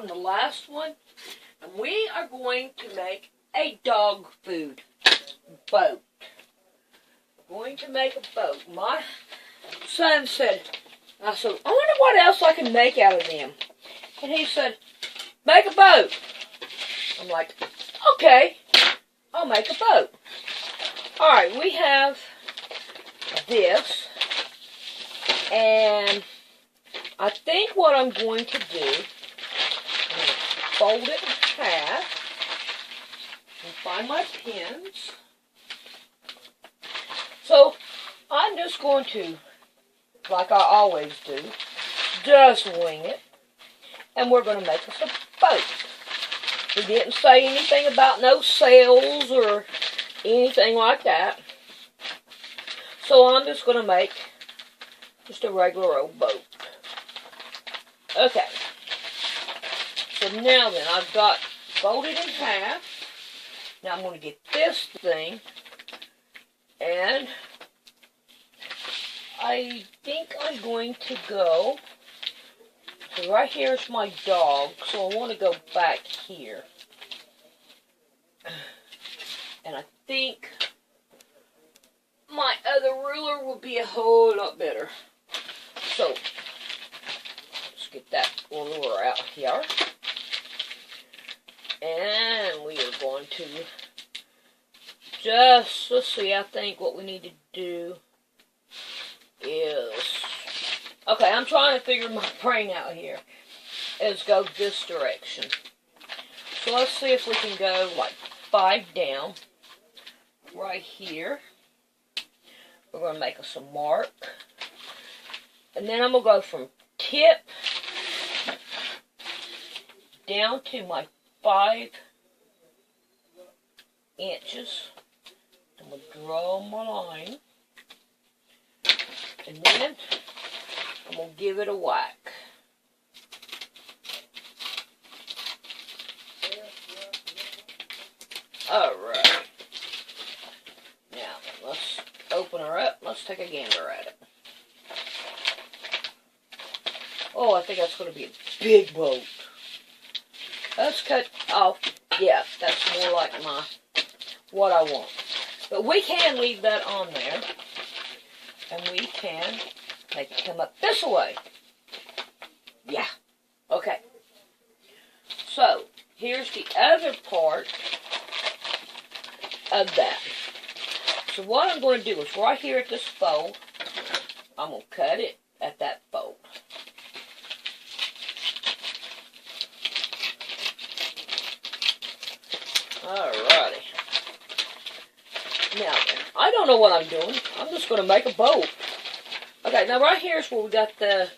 from the last one. And we are going to make a dog food boat. We're going to make a boat. My son said, I said, I wonder what else I can make out of them. And he said, make a boat. I'm like, okay, I'll make a boat. Alright, we have this. And I think what I'm going to do, I'm going to fold it in half and find my pins. So I'm just going to, like I always do, just wing it. And we're going to make us a boat. We didn't say anything about no sails or anything like that. So I'm just going to make just a regular old boat. Okay. So now then, I've got folded in half. Now I'm going to get this thing. And I think I'm going to go. So right here is my dog. So I want to go back here. And I think my other ruler will be a whole lot better. So, let's get that ruler out here. And we are going to just, let's see, I think what we need to do is, okay, I'm trying to figure my brain out here, is go this direction. So let's see if we can go like 5 down, right here. We're going to make us a mark. And then I'm going to go from tip down to my 5 inches. I'm going to draw my line. And then I'm going to give it a whack. Alright. Now, let's open her up. Let's take a gander at it. Oh, I think that's going to be a big boat. Let's cut off. Yeah, that's more like what I want. But we can leave that on there. And we can make it come up this way. Yeah. Okay. So, here's the other part of that. So what I'm going to do is right here at this fold, I'm going to cut it at that fold. Alrighty. Now, I don't know what I'm doing. I'm just going to make a boat. Okay, now right here is where we got the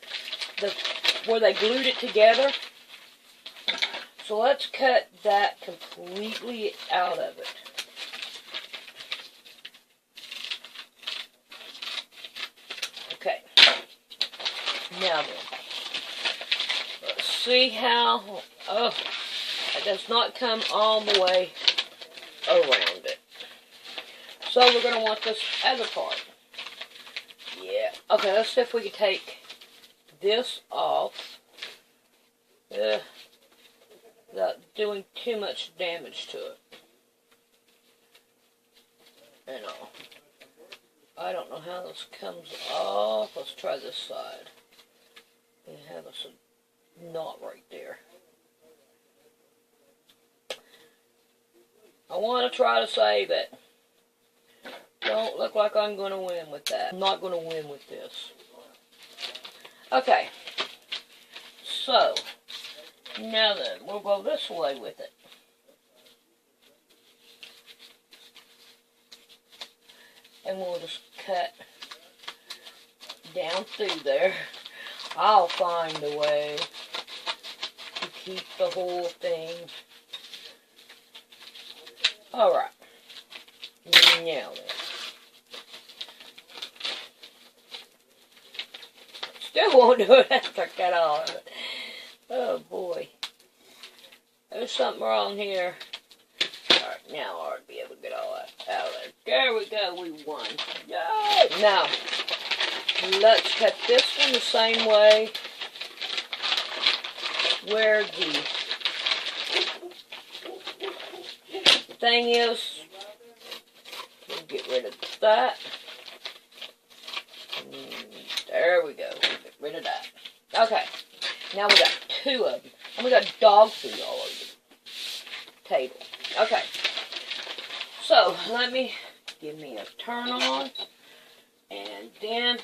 where they glued it together. So let's cut that completely out of it. Okay. Now then, let's see how. Oh, it does not come all the way around it. So we're going to want this other part. Yeah. Okay, let's see if we can take this off without doing too much damage to it. And all. I don't know how this comes off. Let's try this side. We have us a knot right there. I want to try to save it. Don't look like I'm going to win with that. I'm not going to win with this. Okay. So, now then, we'll go this way with it. And we'll just cut down through there. I'll find a way to keep the whole thing. Alright. Now then. Still won't do it after I cut all of it. Oh boy. There's something wrong here. Alright, now I ought to be able to get all that out of there. There we go, we won. Yay! Now, let's cut this one the same way where the thing is, we'll get rid of that. There we go. Get rid of that. Okay. Now we got 2 of them. And we got dog food all over the table. Okay. So, give me a turn on. And then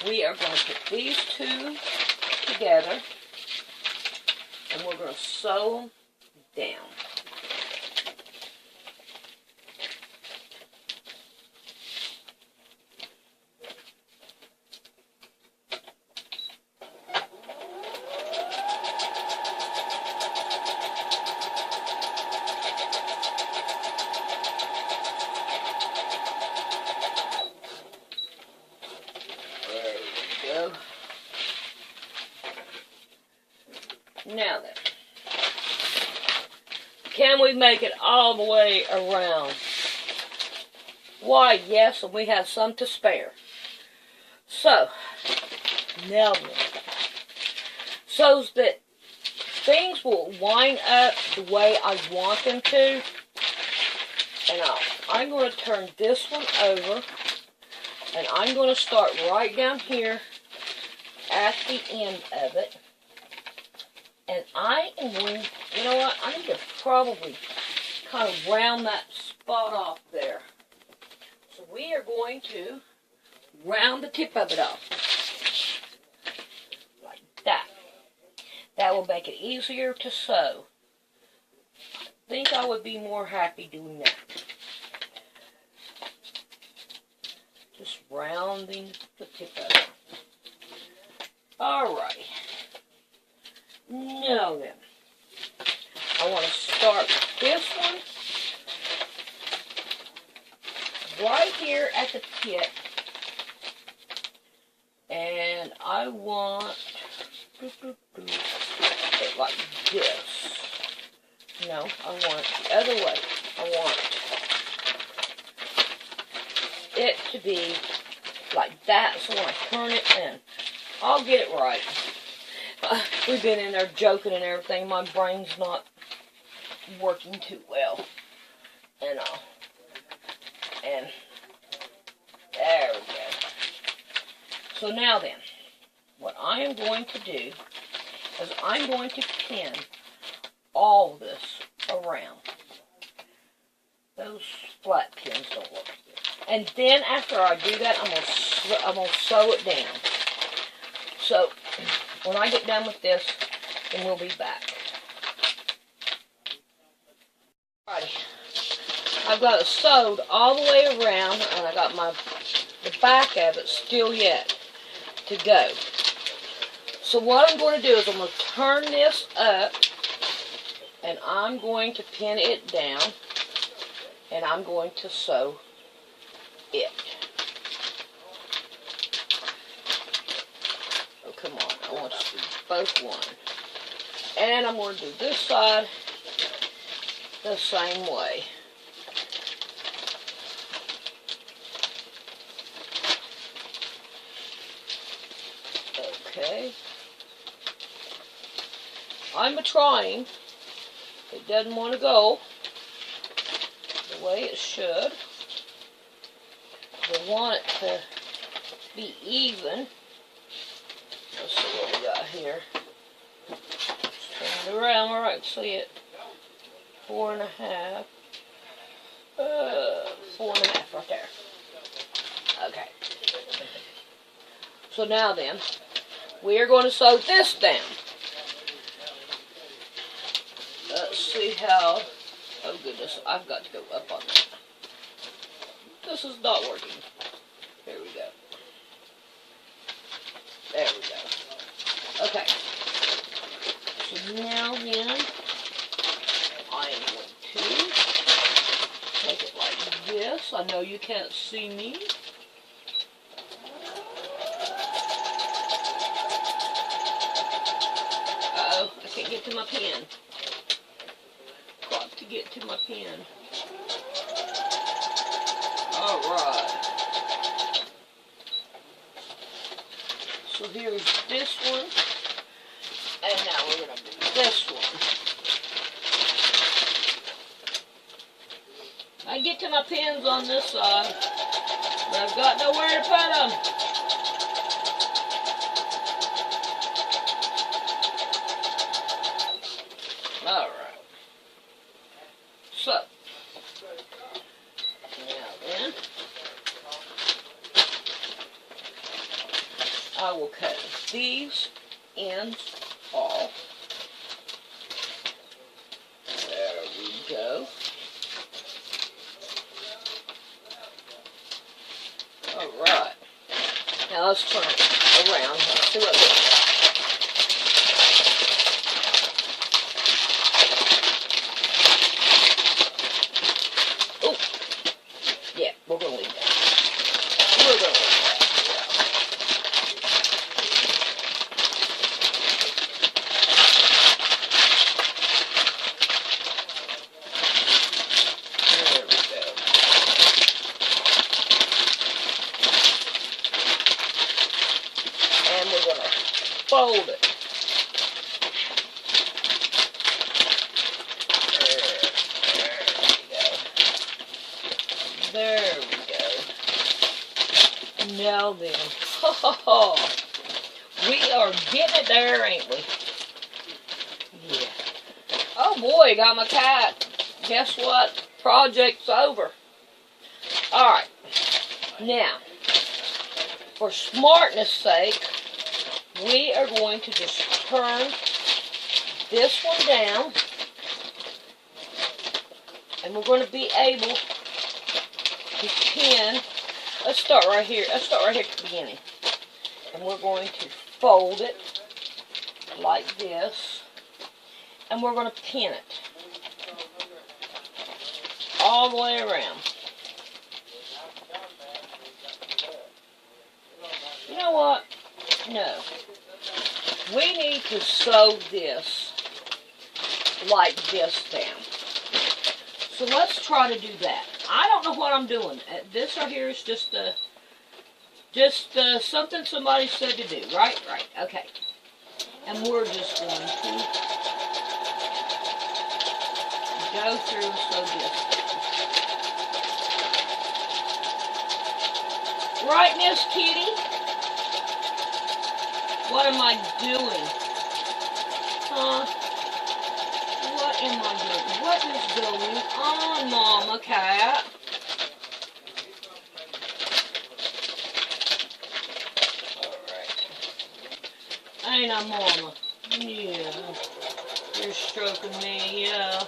we are going to put these 2 together. And we're going to sew them down. Now then, can we make it all the way around? Why, yes, and we have some to spare. So, now then, so that things will line up the way I want them to, and I'm going to turn this one over, and I'm going to start right down here at the end of it. And I am going, you know what, I need to probably kind of round that spot off there. So we are going to round the tip of it off. Like that. That will make it easier to sew. I think I would be more happy doing that. Just rounding the tip of it. Alright. Now then, I want to start with this one right here at the tip, and I want it like this. No, I want it the other way. I want it to be like that, so when I turn it in, I'll get it right. We've been in there joking and everything. My brain's not working too well. And there we go. So now then, what I am going to do is I'm going to pin all this around. Those flat pins don't look good. And then after I do that, I'm gonna sew it down. So when I get done with this, then we'll be back. Alrighty. I've got it sewed all the way around, and I got the back of it still yet to go. So what I'm going to do is I'm going to turn this up, and I'm going to pin it down, and I'm going to sew it. Oh, come on. I want to do both one. And I'm going to do this side the same way. Okay. I'm trying. It doesn't want to go the way it should. I want it to be even. Let's see what we got here. Just turn it around where I can see it. 4.5. 4.5 right there. Okay. So now then, we are going to sew this down. Let's see how. Oh goodness, I've got to go up on that. This is not working. There we go. There we go. Okay. So now then, I am going to take it like this. I know you can't see me. Uh-oh, I can't get to my pen. Got to get to my pen. Alright. So here's this one. And now we're going to do this one. I get to my pins on this side, but I've got nowhere to put them. Alright. So, now then, I will cut these ends off. There we go. Alright. Now let's turn it around. Let's see what looks like. Oh! Yeah, we're going to leave that. We're going to leave that. Fold it. There we go. Now then, we are getting it there, ain't we? Yeah. Oh boy, got my cat. Guess what? Project's over. Alright. Now, for smartness sake, we are going to just turn this one down, and we're going to be able to pin. Let's start right here. Let's start right here at the beginning. And we're going to fold it like this, and we're going to pin it all the way around. You know what? No. We need to sew this like this down. So let's try to do that. I don't know what I'm doing. This right here is just something somebody said to do. Right? Right. Okay. And we're just going to go through and sew this. Right, Miss Kitty? What am I doing? Huh? What am I doing? What is going on, Mama Cat? Alright. Ain't I, Mama? Yeah. You're stroking me, yeah.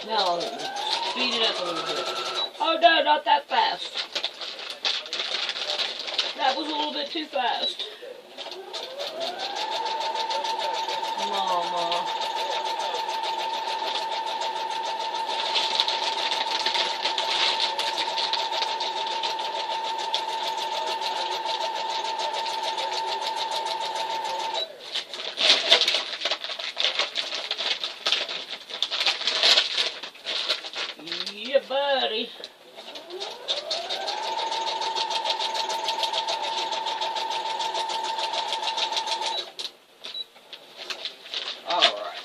Now, speed it up a little bit. Oh no, not that fast. That was a little bit too fast. Mama. Yeah, buddy.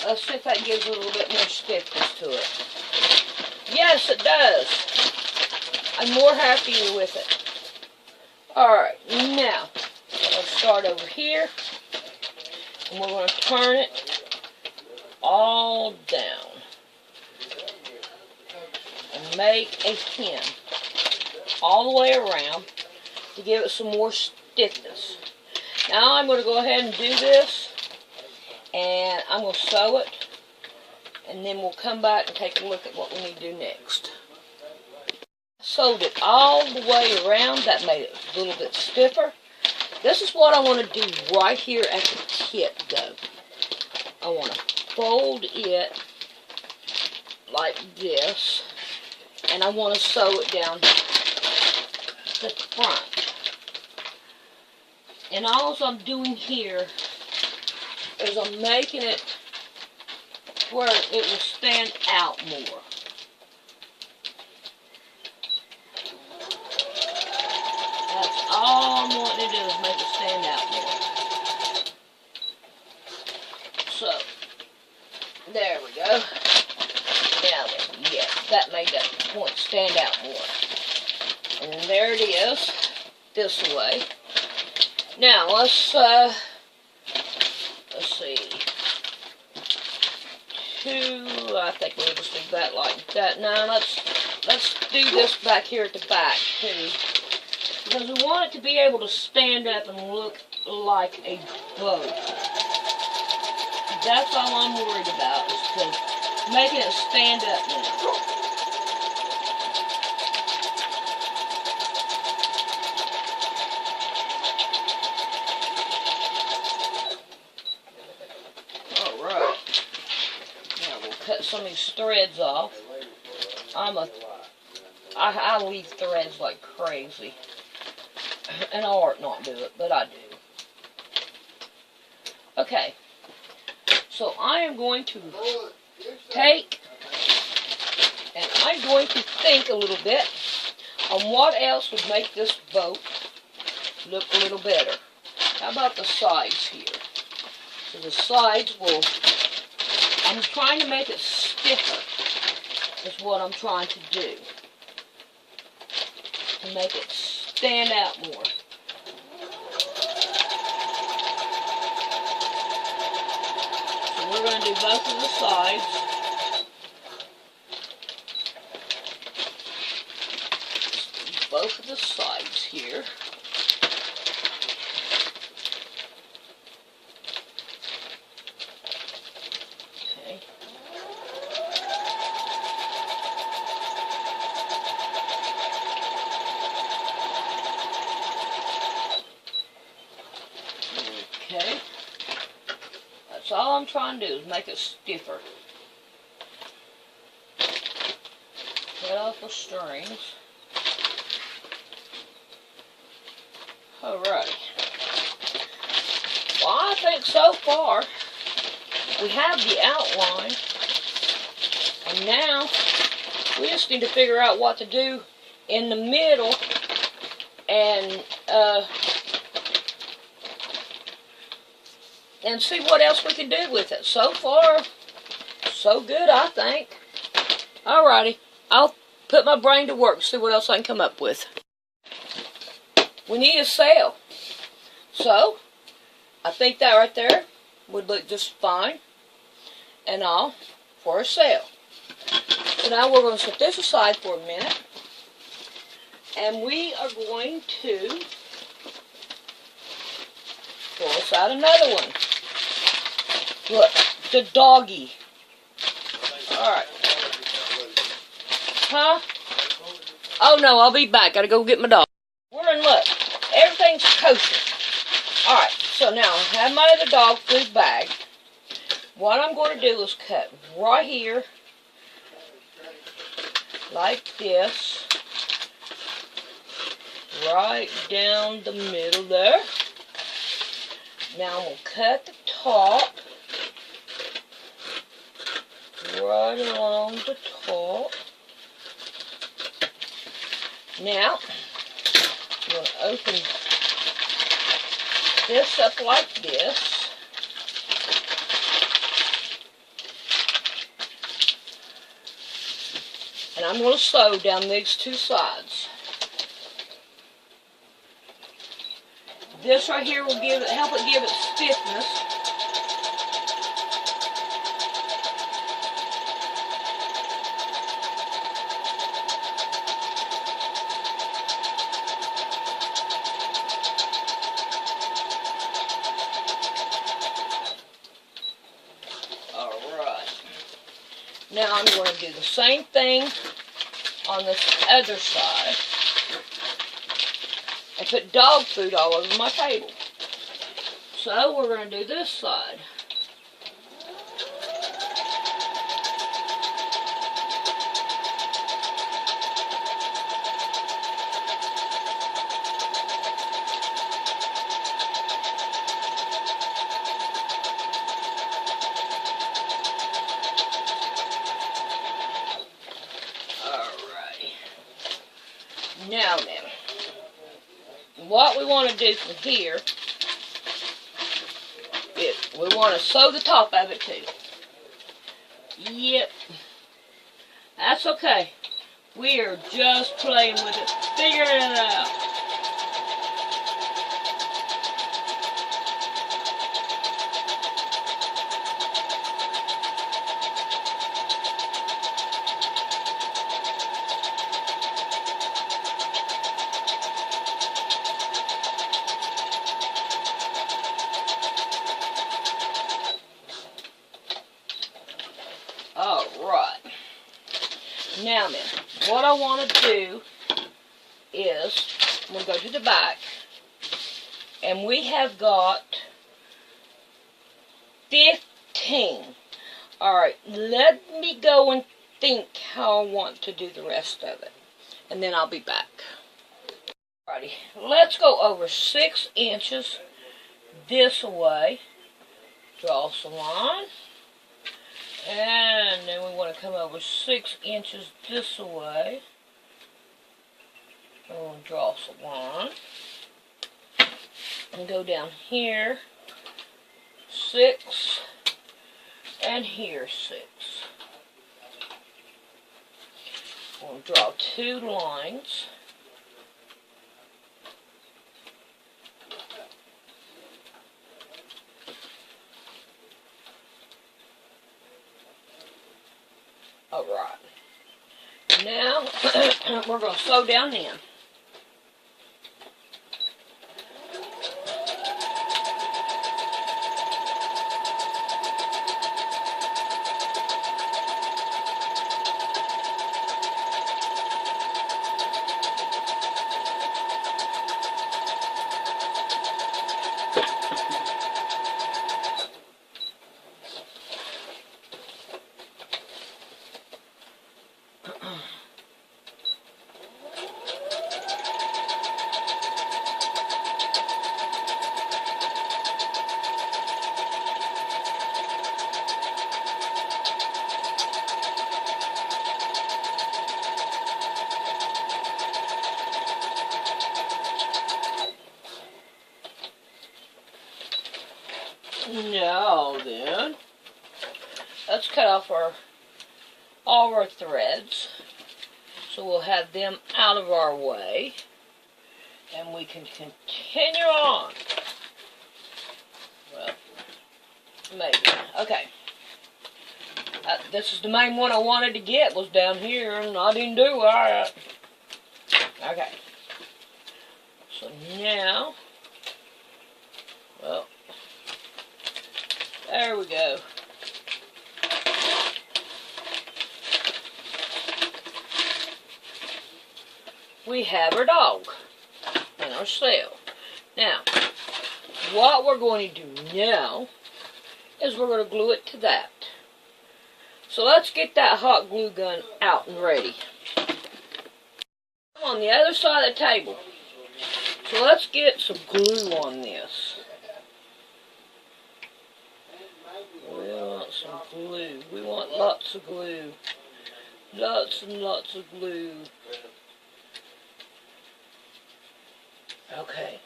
Let's see if that gives a little bit more stiffness to it. Yes, it does. I'm more happier with it. Alright, now, let's start over here. And we're going to turn it all down. And make a pin all the way around to give it some more stiffness. Now I'm going to go ahead and do this. And I'm going to sew it, and then we'll come back and take a look at what we need to do next. Sewed it all the way around. That made it a little bit stiffer. This is what I want to do right here at the tip, though. I want to fold it like this, and I want to sew it down the front. And all I'm doing here is I'm making it where it will stand out more. That's all I'm wanting to do is make it stand out more. So, there we go. that made that point stand out more. And then there it is, this way. Now let's see, 2. I think we'll just leave that like that. Now let's do this back here at the back too, because we want it to be able to stand up and look like a boat. That's all I'm worried about, is to making it stand up now. Alright. Now we'll cut some of these threads off. I leave threads like crazy. And I ought not do it, but I do. Okay. So I am going to take, and I'm going to think a little bit on what else would make this boat look a little better. How about the sides here? So the sides will, I'm trying to make it stiffer, is what I'm trying to do. To make it stand out more. So we're going to do both of the sides. Both of the sides here. Okay. Okay. That's all I'm trying to do, is make it stiffer. Cut off the strings. Alright. Well, I think so far we have the outline, and now we just need to figure out what to do in the middle, and see what else we can do with it. So far, so good, I think. Alrighty, I'll put my brain to work and see what else I can come up with. We need a sail. So, I think that right there would look just fine and all for a sail. So now we're going to set this aside for a minute, and we are going to pull us out another one. Look, the doggy. Alright. Huh? Oh no, I'll be back. Gotta go get my dog. We're in luck. Everything's kosher. Alright, so now I have my other dog food bag. What I'm going to do is cut right here, like this, right down the middle there. Now I'm going to cut the top, right along the top. Now, I'm going to open this up like this. And I'm going to sew down these two sides. This right here will help it give it stiffness. Now I'm going to do the same thing on this other side and put dog food all over my table. So we're going to do this side. Now then, what we want to do from here is we want to sew the top of it too. Yep. That's that's okay. We are just playing with it, figuring it out. Alright. Now then, what I want to do is, I'm going to go to the back, and we have got 15. Alright, let me go and think how I want to do the rest of it, and then I'll be back. Alrighty, let's go over 6 inches this way, draw some line. And then we want to come over 6 inches this way. And we'll draw some line. And go down here 6. And here 6. We'll draw 2 lines. Alright, now we're going to sew down in. Now then, let's cut off all our threads, so we'll have them out of our way, and we can continue on. Well, maybe. Okay. This is the main one I wanted to get, was down here, and I didn't do it. Alright. Okay. So now, well, there we go. We have our dog and our sail. Now, what we're going to do now is we're going to glue it to that. So let's get that hot glue gun out and ready. I'm on the other side of the table. So let's get some glue on this. We want some glue. We want lots of glue. Lots and lots of glue. Okay.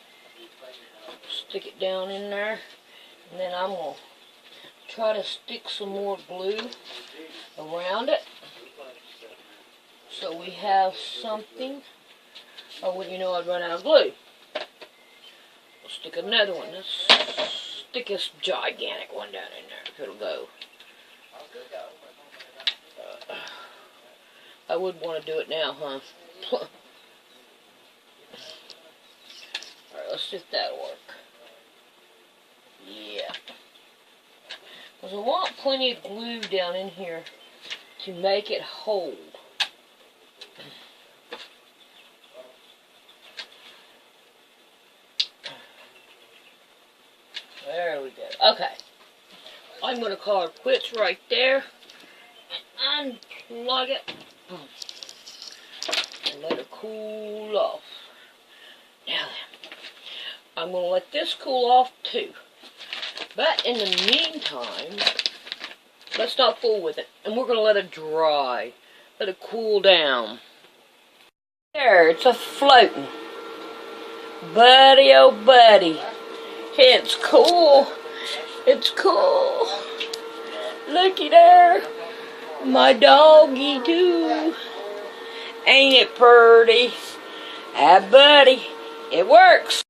Stick it down in there. And then I'm going to try to stick some more glue around it. So we have something. Oh, well, you know, I'd run out of glue. We'll stick another one. Let's stick this gigantic one down in there if it'll go. I would want to do it now, huh? Alright, let's see if that'll work. Yeah. Because I want plenty of glue down in here to make it hold. There we go. Okay. I'm going to call it quits right there. And unplug it. And let it cool off. Now then. I'm going to let this cool off too. But in the meantime, let's not fool with it. And we're going to let it dry. Let it cool down. There, it's a floating. Buddy, oh buddy. It's cool. It's cool. Looky there. My doggy too. Ain't it pretty? Ah, buddy, it works.